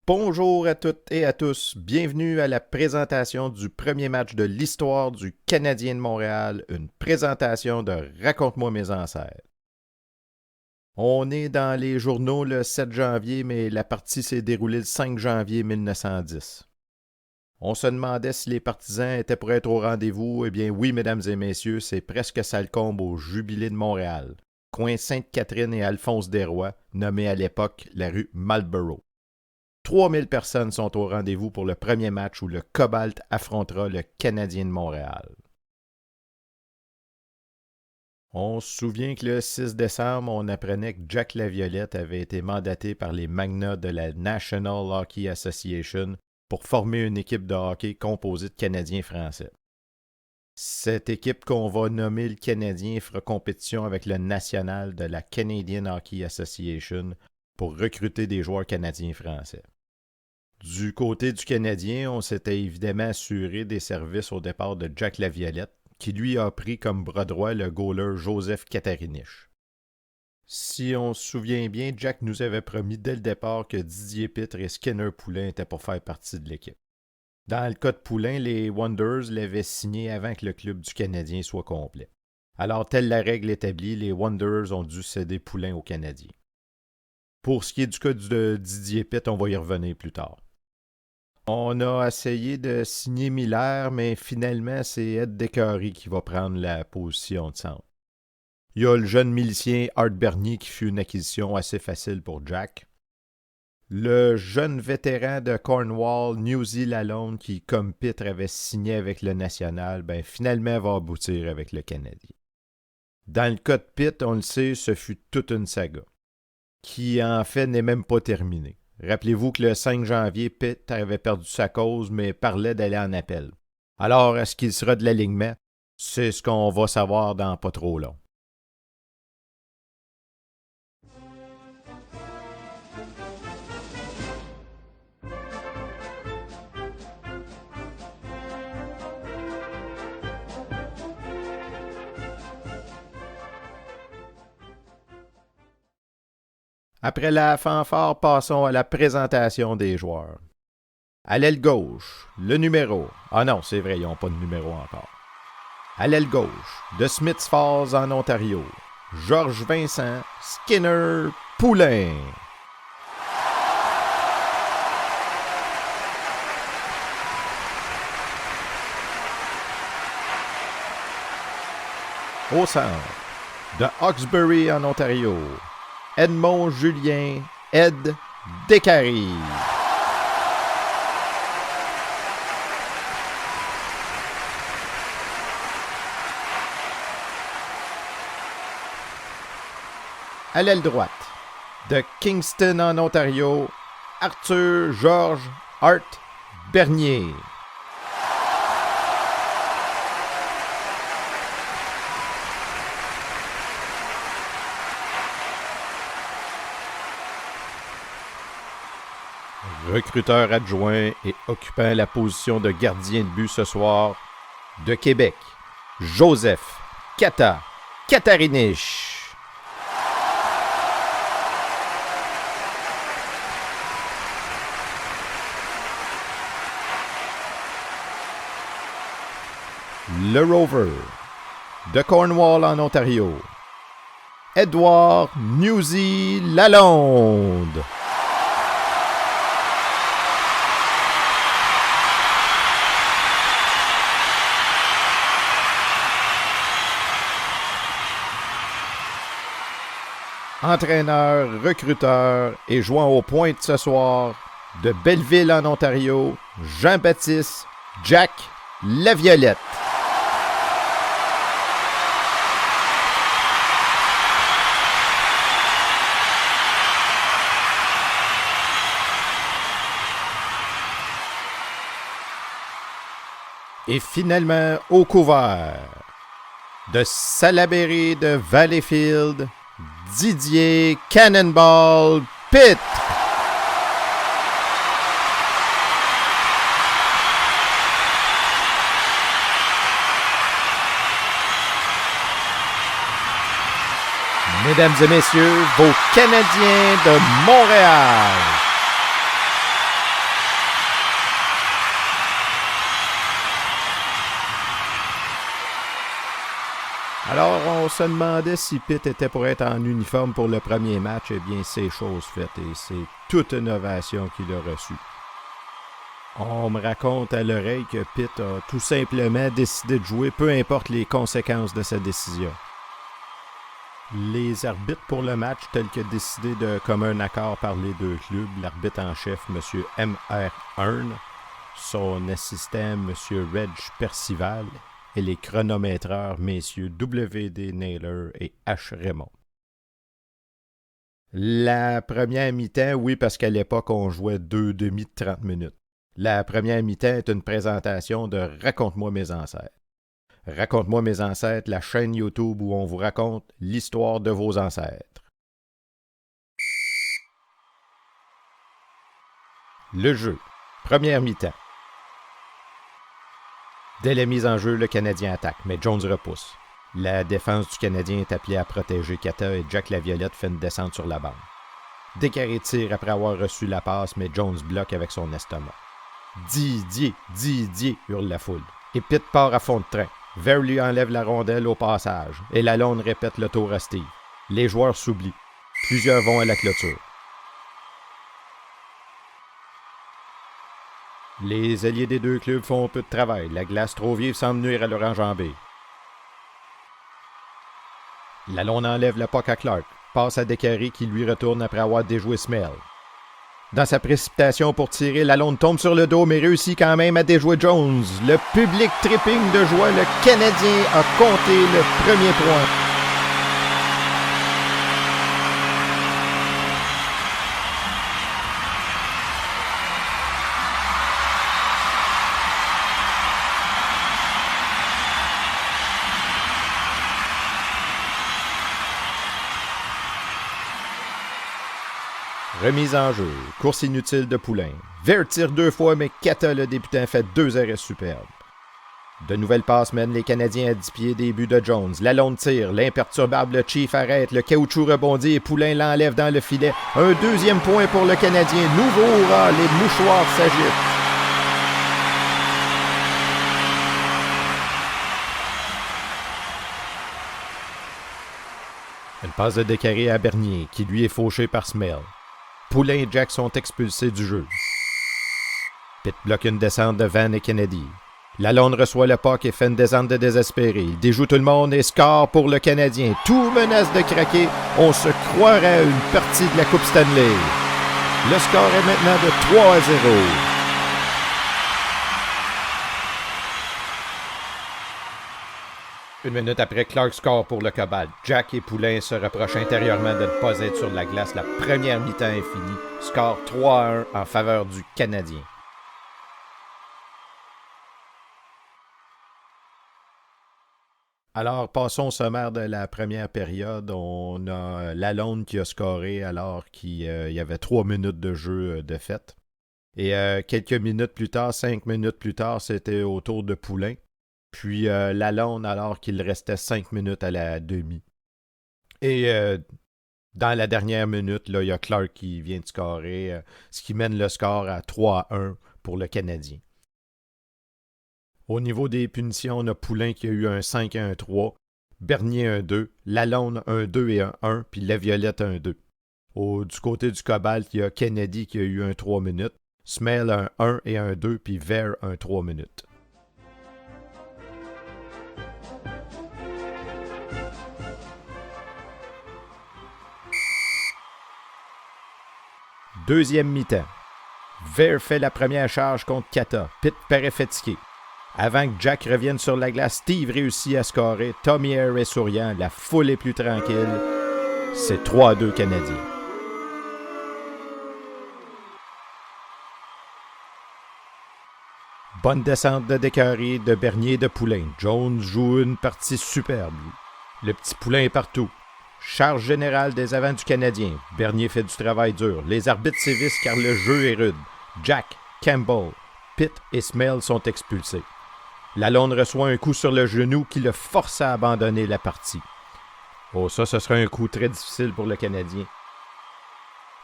Bonjour à toutes et à tous, bienvenue à la présentation du premier match de l'histoire du Canadien de Montréal, une présentation de Raconte-moi mes ancêtres. On est dans les journaux le 7 janvier, mais la partie s'est déroulée le 5 janvier 1910. On se demandait si les partisans étaient pour être au rendez-vous. Eh bien oui, mesdames et messieurs, c'est presque Salcombe au Jubilé de Montréal, coin Sainte-Catherine et Alphonse-Desrois, nommé à l'époque la rue Marlborough. 3000 personnes sont au rendez-vous pour le premier match où le Cobalt affrontera le Canadien de Montréal. On se souvient que le 6 décembre, on apprenait que Jack Laviolette avait été mandaté par les magnats de la National Hockey Association pour former une équipe de hockey composée de Canadiens français. Cette équipe qu'on va nommer le Canadien fera compétition avec le national de la Canadian Hockey Association pour recruter des joueurs canadiens français. Du côté du Canadien, on s'était évidemment assuré des services au départ de Jack Laviolette, qui lui a pris comme bras droit le goaler Joseph Katarinic. Si on se souvient bien, Jack nous avait promis dès le départ que Didier Pitre et Skinner Poulain étaient pour faire partie de l'équipe. Dans le cas de Poulain, les Wonders l'avaient signé avant que le club du Canadien soit complet. Alors, telle la règle établie, les Wonders ont dû céder Poulain aux Canadiens. Pour ce qui est du cas de Didier Pitre, on va y revenir plus tard. On a essayé de signer Miller, mais finalement, c'est Ed Descaries qui va prendre la position de centre. Il y a le jeune milicien Art Bernier qui fut une acquisition assez facile pour Jack. Le jeune vétéran de Cornwall, Newsy Lalonde, qui, comme Pitre, avait signé avec le National, finalement va aboutir avec le Canadien. Dans le cas de Pitt, on le sait, ce fut toute une saga, qui en fait n'est même pas terminée. Rappelez-vous que le 5 janvier, Pitt avait perdu sa cause, mais parlait d'aller en appel. Alors, est-ce qu'il sera de l'alignement? C'est ce qu'on va savoir dans pas trop long. Après la fanfare, passons à la présentation des joueurs. À l'aile gauche, le numéro. Ah non, c'est vrai, ils n'ont pas de numéro encore. À l'aile gauche, de Smiths Falls en Ontario, Georges Vincent Skinner Poulain. Au centre, de Hawkesbury en Ontario, Edmond Julien Ed Descaries. À l'aile droite, de Kingston en Ontario, Arthur Georges Art Bernier. Recruteur adjoint et occupant la position de gardien de but ce soir, de Québec, Joseph Katarinic. Le Rover, de Cornwall en Ontario, Edouard Newsy Lalonde. Entraîneur, recruteur et jouant au point ce soir, de Belleville en Ontario, Jean-Baptiste Jack Laviolette. Et finalement, au couvert, de Salaberry de Valleyfield, Didier Cannonball Pitt. Mesdames et messieurs, vos Canadiens de Montréal. Alors, on se demandait si Pitt était pour être en uniforme pour le premier match. Eh bien, c'est chose faite et c'est toute une ovation qu'il a reçue. On me raconte à l'oreille que Pitt a tout simplement décidé de jouer, peu importe les conséquences de sa décision. Les arbitres pour le match, tels que décidé de commun accord par les deux clubs, l'arbitre en chef, M. M.R. Hearn, son assistant, M. Reg Percival, et les chronométreurs, messieurs W.D. Naylor et H. Raymond. La première mi-temps, oui, parce qu'à l'époque, on jouait 2 demi de 30 minutes. La première mi-temps est une présentation de Raconte-moi mes ancêtres. Raconte-moi mes ancêtres, la chaîne YouTube où on vous raconte l'histoire de vos ancêtres. Le jeu. Première mi-temps. Dès la mise en jeu, le Canadien attaque, mais Jones repousse. La défense du Canadien est appelée à protéger Kata et Jack Laviolette fait une descente sur la bande. Décarré tire après avoir reçu la passe, mais Jones bloque avec son estomac. Didier, hurle la foule. Et Pitt part à fond de train. Ver lui enlève la rondelle au passage, et Lalonde répète le tour à Steve. Les joueurs s'oublient. Plusieurs vont à la clôture. Les alliés des deux clubs font peu de travail. La glace trop vive semble nuire à leur enjambée. Lalonde enlève la puck à Clark, passe à Décarré qui lui retourne après avoir déjoué Smell. Dans sa précipitation pour tirer, Lalonde tombe sur le dos mais réussit quand même à déjouer Jones. Le public tripping de joie, le Canadien a compté le premier point. Remise en jeu, course inutile de Poulain. Ver tire 2 fois, mais Kata, le débutant, fait 2 arrêts superbes. De nouvelles passes mènent les Canadiens à 10 pieds des buts de Jones. Lalonde tire, l'imperturbable Chief arrête, le caoutchouc rebondit et Poulain l'enlève dans le filet. Un deuxième point pour le Canadien. Nouveau hurrah, les mouchoirs s'agitent. Une passe de Décarré à Bernier, qui lui est fauché par Smell. Poulain et Jack sont expulsés du jeu. Pitt bloque une descente de Van et Kennedy. Lalonde reçoit le puck et fait une descente de désespéré. Il déjoue tout le monde et score pour le Canadien. Tout menace de craquer. On se croirait à une partie de la Coupe Stanley. Le score est maintenant de 3-0. Une minute après, Clark score pour le Cobalt. Jack et Poulain se reprochent intérieurement de ne pas être sur la glace. La première mi-temps est finie. Score 3-1 en faveur du Canadien. Alors, passons au sommaire de la première période. On a Lalonde qui a scoré alors qu'il y avait 3 minutes de jeu de fait. Et quelques minutes plus tard, 5 minutes plus tard, c'était au tour de Poulain. Puis Lalonde alors qu'il restait 5 minutes à la demi. Et dans la dernière minute, là, il y a Clark qui vient de scorer, ce qui mène le score à 3-1 pour le Canadien. Au niveau des punitions, on a Poulain qui a eu un 5 et un 3, Bernier un 2, Lalonde un 2 et un 1, puis Laviolette un 2. Du côté du Cobalt, il y a Kennedy qui a eu un 3 minutes, Smell un 1 et un 2, puis Ver un 3 minutes. Deuxième mi-temps. Ver fait la première charge contre Kata. Pitt paraît fatigué. Avant que Jack revienne sur la glace, Steve réussit à scorer. Tommy Air est souriant. La foule est plus tranquille. C'est 3-2 Canadiens. Bonne descente de Décarré, de Bernier et de Poulain. Jones joue une partie superbe. Le petit Poulain est partout. Charge générale des avants du Canadien. Bernier fait du travail dur. Les arbitres sévissent car le jeu est rude. Jack, Campbell, Pitt et Smell sont expulsés. Lalonde reçoit un coup sur le genou qui le force à abandonner la partie. Oh, ça, ce sera un coup très difficile pour le Canadien.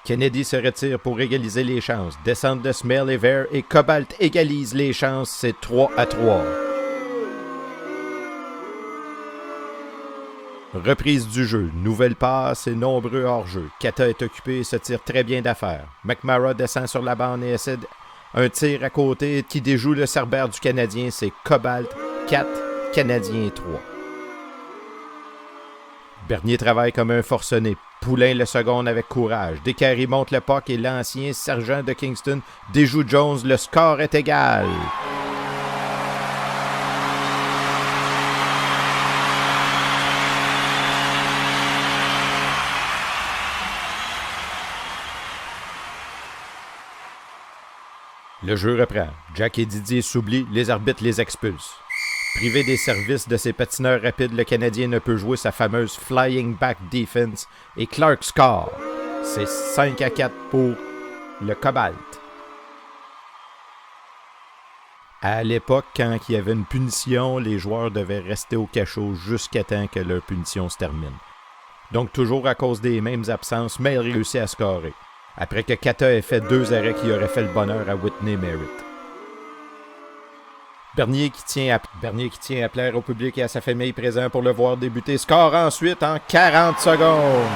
Kennedy se retire pour égaliser les chances. Descente de Smell et Ver et Cobalt égalise les chances. C'est 3-3. Reprise du jeu, nouvelle passe et nombreux hors-jeu. Kata est occupé et se tire très bien d'affaire. McMara descend sur la bande et essaie un tir à côté qui déjoue le cerbère du Canadien. C'est Cobalt 4, Canadien 3. Bernier travaille comme un forcené. Poulain le second avec courage. Descaries monte le puck et l'ancien sergent de Kingston déjoue Jones. Le score est égal. Le jeu reprend. Jack et Didier s'oublient, les arbitres les expulsent. Privé des services de ses patineurs rapides, le Canadien ne peut jouer sa fameuse Flying Back Defense et Clark score. C'est 5-4 pour le Cobalt. À l'époque, quand il y avait une punition, les joueurs devaient rester au cachot jusqu'à temps que leur punition se termine. Donc toujours à cause des mêmes absences, mais il réussit à scorer. Après que Kata ait fait 2 arrêts qui auraient fait le bonheur à Whitney Merritt. Bernier qui tient à plaire au public et à sa famille présent pour le voir débuter. Score ensuite en 40 secondes.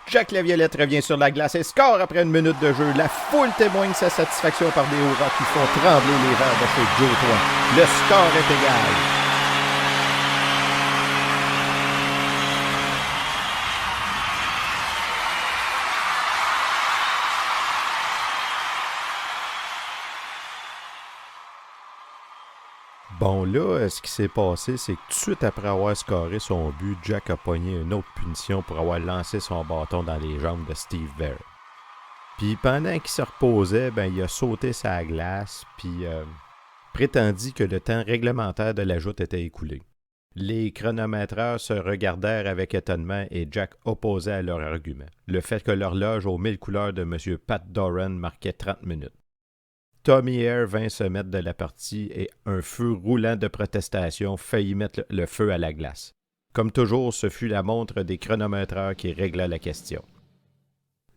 Jack Laviolette revient sur la glace et score après une minute de jeu. La foule témoigne sa satisfaction par des hurrahs qui font trembler les verres de chez Joe Toin. Le score est égal. Bon, là, ce qui s'est passé, c'est que tout de suite après avoir scoré son but, Jack a pogné une autre punition pour avoir lancé son bâton dans les jambes de Steve Bear. Puis pendant qu'il se reposait, il a sauté sa glace, puis prétendit que le temps réglementaire de la joute était écoulé. Les chronométreurs se regardèrent avec étonnement et Jack opposait à leur argument. Le fait que l'horloge aux 1000 couleurs de M. Pat Doran marquait 30 minutes. Tommy Hare vint se mettre de la partie et un feu roulant de protestation faillit mettre le feu à la glace. Comme toujours, ce fut la montre des chronométreurs qui régla la question.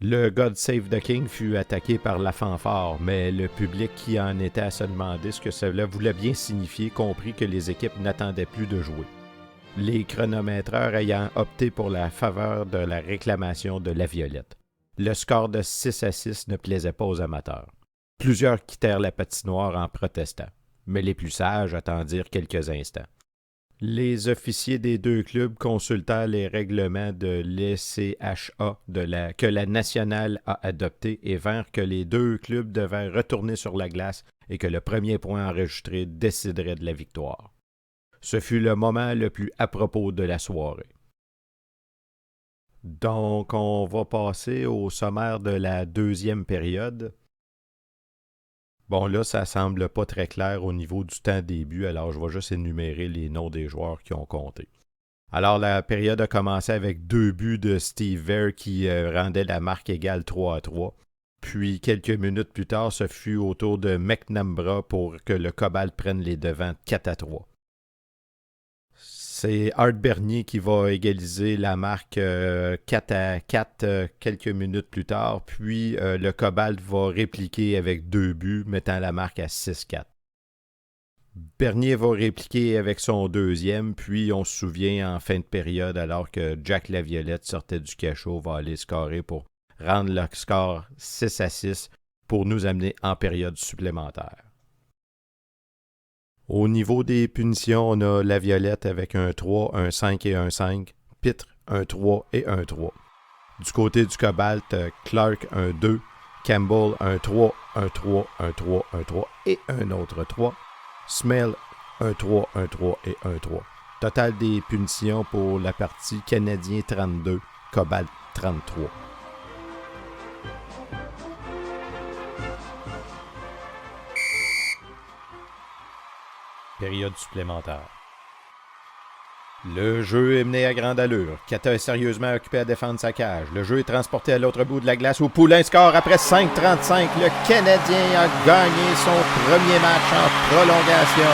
Le God Save the King fut attaqué par la fanfare, mais le public qui en était à se demander ce que cela voulait bien signifier comprit que les équipes n'attendaient plus de jouer. Les chronométreurs ayant opté pour la faveur de la réclamation de Laviolette. Le score de 6-6 ne plaisait pas aux amateurs. Plusieurs quittèrent la patinoire en protestant, mais les plus sages attendirent quelques instants. Les officiers des deux clubs consultèrent les règlements de l'ECHA que la nationale a adoptés et vinrent que les deux clubs devaient retourner sur la glace et que le premier point enregistré déciderait de la victoire. Ce fut le moment le plus à propos de la soirée. Donc, on va passer au sommaire de la deuxième période. Bon, là, ça semble pas très clair au niveau du temps début, alors je vais juste énumérer les noms des joueurs qui ont compté. Alors, la période a commencé avec 2 buts de Steve Bear qui rendait la marque égale 3-3. Puis, quelques minutes plus tard, ce fut au tour de McNambra pour que le Cobalt prenne les devants 4-3. C'est Art Bernier qui va égaliser la marque 4-4 quelques minutes plus tard. Puis le Cobalt va répliquer avec 2 buts, mettant la marque à 6-4. Bernier va répliquer avec son deuxième. Puis on se souvient en fin de période, alors que Jack Laviolette sortait du cachot, va aller scorer pour rendre le score 6-6 pour nous amener en période supplémentaire. Au niveau des punitions, on a Laviolette avec un 3, un 5 et un 5. Pitre, un 3 et un 3. Du côté du Cobalt, Clark, un 2. Campbell, un 3, un 3, un 3, un 3 et un autre 3. Smell, un 3, un 3 et un 3. Total des punitions pour la partie Canadien 32, Cobalt 33. Période supplémentaire. Le jeu est mené à grande allure. Kata est sérieusement occupé à défendre sa cage. Le jeu est transporté à l'autre bout de la glace où Poulain score après 5:35. Le Canadien a gagné son premier match en prolongation.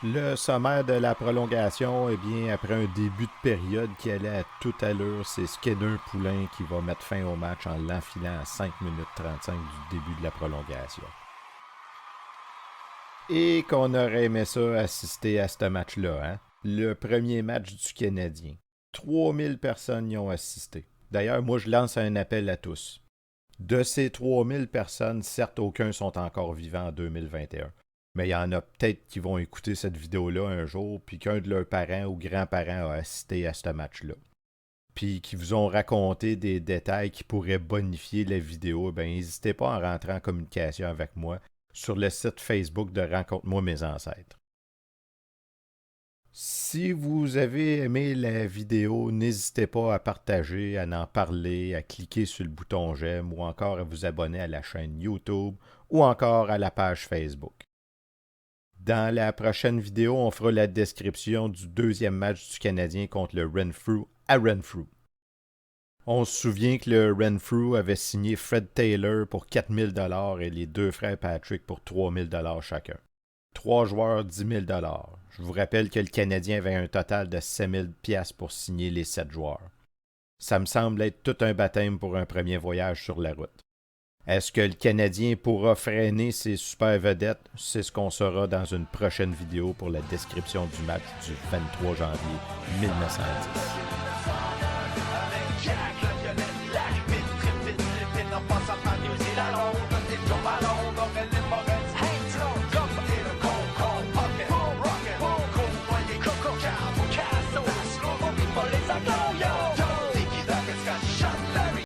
Le sommaire de la prolongation, eh bien, après un début de période qui allait à toute allure, c'est Skinner Poulain qui va mettre fin au match en l'enfilant à 5 minutes 35 du début de la prolongation. Et qu'on aurait aimé ça assister à ce match-là, hein? Le premier match du Canadien. 3000 personnes y ont assisté. D'ailleurs, moi, je lance un appel à tous. De ces 3000 personnes, certes, aucun sont encore vivants en 2021. Mais il y en a peut-être qui vont écouter cette vidéo-là un jour, puis qu'un de leurs parents ou grands-parents a assisté à ce match-là. Puis qui vous ont raconté des détails qui pourraient bonifier la vidéo, ben n'hésitez pas à rentrer en communication avec moi sur le site Facebook de Rencontre-moi mes ancêtres. Si vous avez aimé la vidéo, n'hésitez pas à partager, à en parler, à cliquer sur le bouton j'aime ou encore à vous abonner à la chaîne YouTube ou encore à la page Facebook. Dans la prochaine vidéo, on fera la description du deuxième match du Canadien contre le Renfrew à Renfrew. On se souvient que le Renfrew avait signé Fred Taylor pour 4 000 $ et les deux frères Patrick pour 3 000 $ chacun. 3 joueurs, 10 000 $. Je vous rappelle que le Canadien avait un total de 7 000 $ pour signer les 7 joueurs. Ça me semble être tout un baptême pour un premier voyage sur la route. Est-ce que le Canadien pourra freiner ses super vedettes? C'est ce qu'on saura dans une prochaine vidéo pour la description du match du 23 janvier 1910.